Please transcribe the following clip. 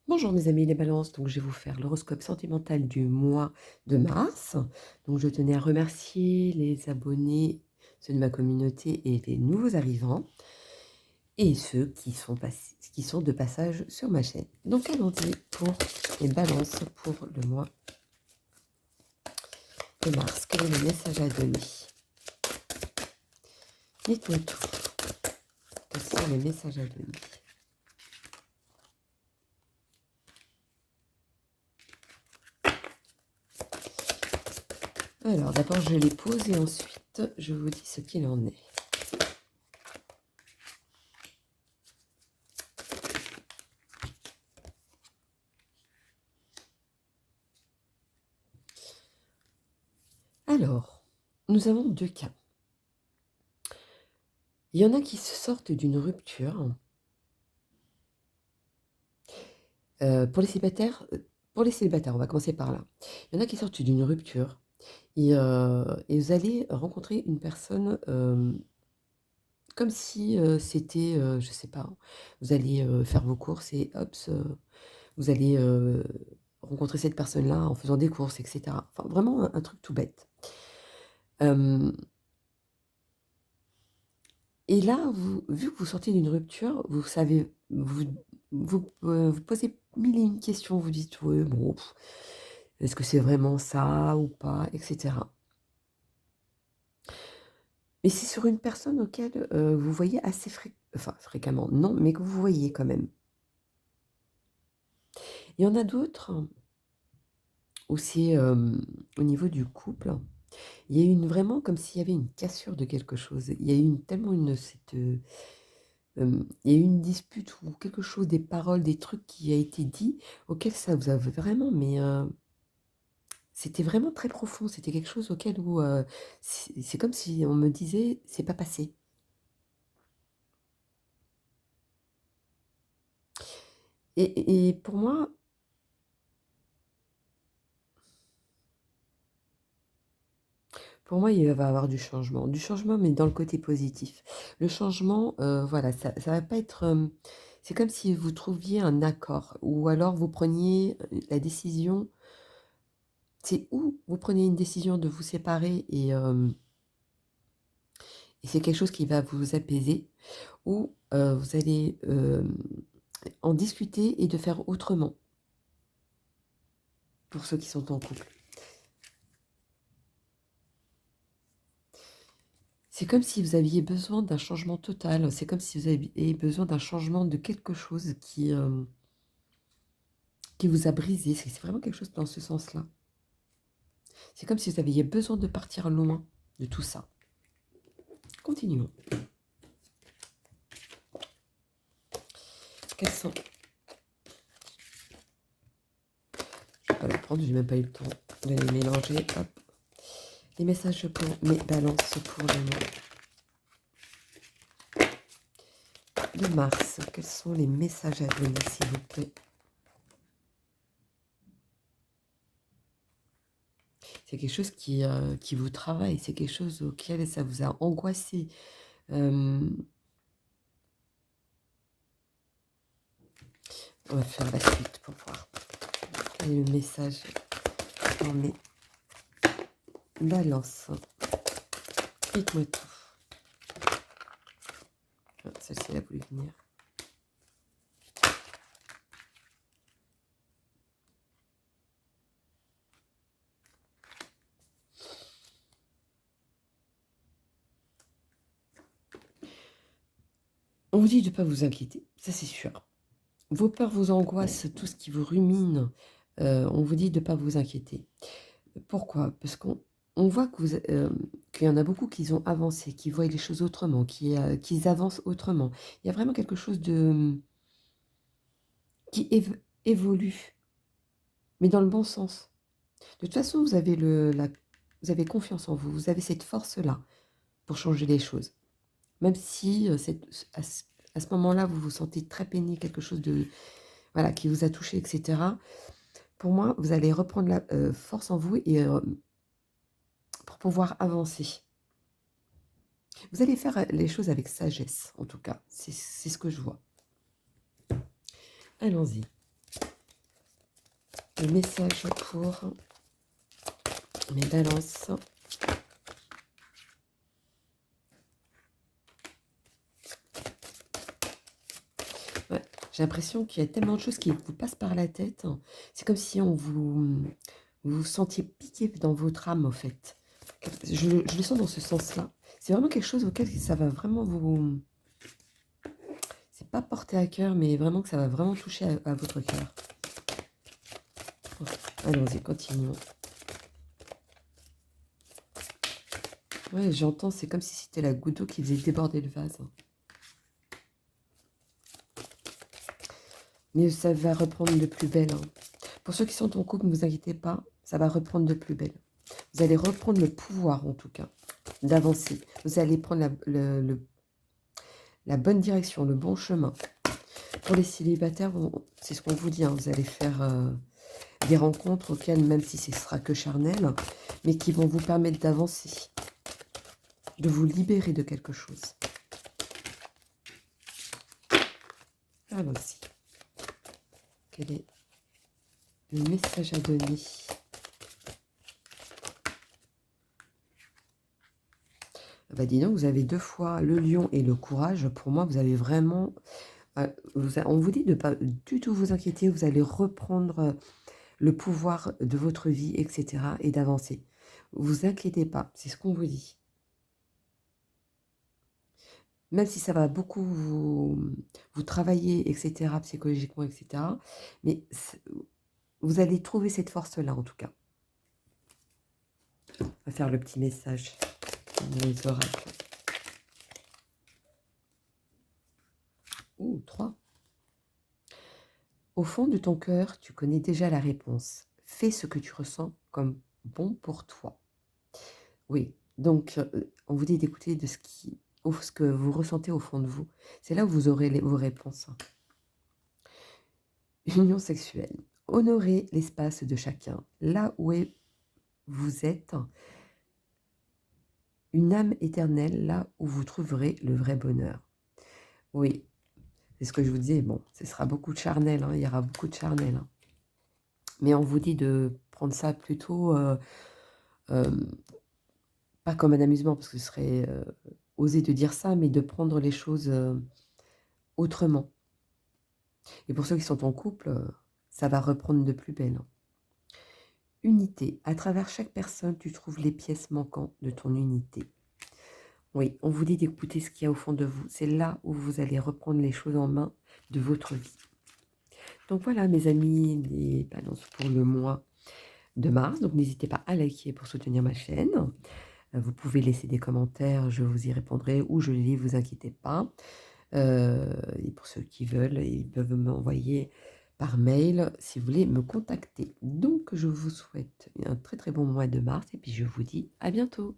Bonjour mes amis les balances, donc je vais vous faire l'horoscope sentimental du mois de mars. Donc je tenais à remercier les abonnés, ceux de ma communauté et les nouveaux arrivants, et ceux qui sont de passage sur ma chaîne. Donc allons-y pour les balances pour le mois de mars. Quel est le message à donner? Dites-moi tout. Quels sont les messages à donner? Alors d'abord je les pose et ensuite je vous dis ce qu'il en est. Alors, nous avons deux cas. Il y en a qui se sortent d'une rupture. Pour les célibataires, on va commencer par là. Il y en a qui sortent d'une rupture et vous allez rencontrer une personne, comme si, c'était, je sais pas, vous allez, faire vos courses et hops, vous allez, rencontrer cette personne-là en faisant des courses et cetera. Enfin, vraiment un truc tout bête. Hem Et là, vu que vous sortez d'une rupture, vous savez, vous posez 1000 et une questions, vous dites: «Ouais, bon, est-ce que c'est vraiment ça ou pas?» et cetera. Mais c'est sur une personne auquel, vous voyez assez fréquemment, non, mais que vous voyez quand même. Il y en a d'autres où c'est, au niveau du couple, il y a eu vraiment comme s'il y avait une cassure de quelque chose. Il y a eu tellement il y a eu une dispute ou quelque chose, des paroles, des trucs qui a été dit, auquel ça vous a vraiment mais c'était vraiment très profond. C'était quelque chose auquel où, c'est comme si on me disait: «C'est pas passé». Et pour moi, il va y avoir du changement. Du changement, mais dans le côté positif. Le changement, voilà, ça va pas être, c'est comme si vous trouviez un accord ou alors vous preniez, la décision, c'est ou vous prenez une décision de vous séparer et c'est quelque chose qui va vous apaiser ou, vous allez, en discuter et de faire autrement, pour ceux qui sont en couple. C'est comme si vous aviez besoin d'un changement total, c'est comme si vous aviez besoin d'un changement de quelque chose qui vous a brisé, c'est vraiment quelque chose dans ce sens-là. C'est comme si vous aviez besoin de partir loin de tout ça. Continuons. Quels sont Je vais pas les prendre, j'ai même pas eu le temps de les mélanger. Hop. Les messages pour mes balances pour le mois de mars. Quels sont les messages à donner, s'il vous plaît? C'est quelque chose qui vous travaille, c'est quelque chose auquel ça vous a angoissé. Hem, on va faire la suite pour voir quel est le message pour mes balances. Dites-moi tout. Ah, celle-ci, elle a voulu venir. On vous dit de ne pas vous inquiéter, ça c'est sûr. Vos peurs, vos angoisses, tout ce qui vous rumine, on vous dit de ne pas vous inquiéter. Pourquoi? Parce qu'on voit que qu'il y en a beaucoup qui ont avancé, qui voient les choses autrement, qui avancent autrement. Il y a vraiment quelque chose qui évolue, mais dans le bon sens. De toute façon, vous avez confiance en vous, vous avez cette force-là pour changer les choses. Même si, à ce moment-là, vous vous sentez très peiné, quelque chose de voilà, qui vous a touché et cetera. Pour moi, vous allez reprendre la, force en vous et pour pouvoir avancer. Vous allez faire, les choses avec sagesse, en tout cas. C'est ce que je vois. Allons-y. Le message pour mes balances. Ouais, j'ai l'impression qu'il y a tellement de choses qui vous passent par la tête. C'est comme si vous vous sentiez piqué dans votre âme, en fait. Je le sens dans ce sens-là. C'est vraiment quelque chose auquel ça va vraiment vous... C'est pas porté à cœur, mais vraiment que ça va vraiment toucher à votre cœur. Allons-y, continuons. Ouais, j'entends, c'est comme si c'était la goutte d'eau qui faisait déborder le vase. Mais ça va reprendre de plus belle. Pour ceux qui sont en couple, ne vous inquiétez pas, ça va reprendre de plus belle. Vous allez reprendre le pouvoir, en tout cas, d'avancer. Vous allez prendre la bonne direction, le bon chemin. Pour les célibataires, c'est ce qu'on vous dit, vous allez faire des rencontres auxquelles, même si ce sera que charnel, mais qui vont vous permettre d'avancer, de vous libérer de quelque chose. Allons-y. Quel est le message à donner? Bah dis donc, vous avez 2 fois le lion et le courage. Pour moi, vous avez vraiment... on vous dit de ne pas du tout vous inquiéter. Vous allez reprendre le pouvoir de votre vie, etc. et d'avancer. Vous inquiétez pas, c'est ce qu'on vous dit. Même si ça va beaucoup vous travailler, etc., psychologiquement, etc. Mais vous allez trouver cette force-là, en tout cas. On va faire le petit message dans les oracles. Ouh, 3. Au fond de ton cœur, tu connais déjà la réponse. Fais ce que tu ressens comme bon pour toi. Oui, donc on vous dit d'écouter de ce que vous ressentez au fond de vous. C'est là où vous aurez vos réponses. Union sexuelle. Honorez l'espace de chacun. Là où vous êtes, une âme éternelle, là où vous trouverez le vrai bonheur. Oui, c'est ce que je vous disais. Bon, ce sera beaucoup de charnel, il y aura beaucoup de charnel. Mais on vous dit de prendre ça plutôt, pas comme un amusement, parce que ce serait oser de dire ça, mais de prendre les choses autrement. Et pour ceux qui sont en couple, ça va reprendre de plus belle. Unité. À travers chaque personne, tu trouves les pièces manquantes de ton unité. Oui, on vous dit d'écouter ce qu'il y a au fond de vous. C'est là où vous allez reprendre les choses en main de votre vie. Donc voilà, mes amis, les balances pour le mois de mars. Donc n'hésitez pas à liker pour soutenir ma chaîne. Vous pouvez laisser des commentaires, je vous y répondrai ou je les lis, vous inquiétez pas. Et pour ceux qui veulent, ils peuvent m'envoyer par mail si vous voulez me contacter. Donc je vous souhaite un très très bon mois de mars et puis je vous dis à bientôt.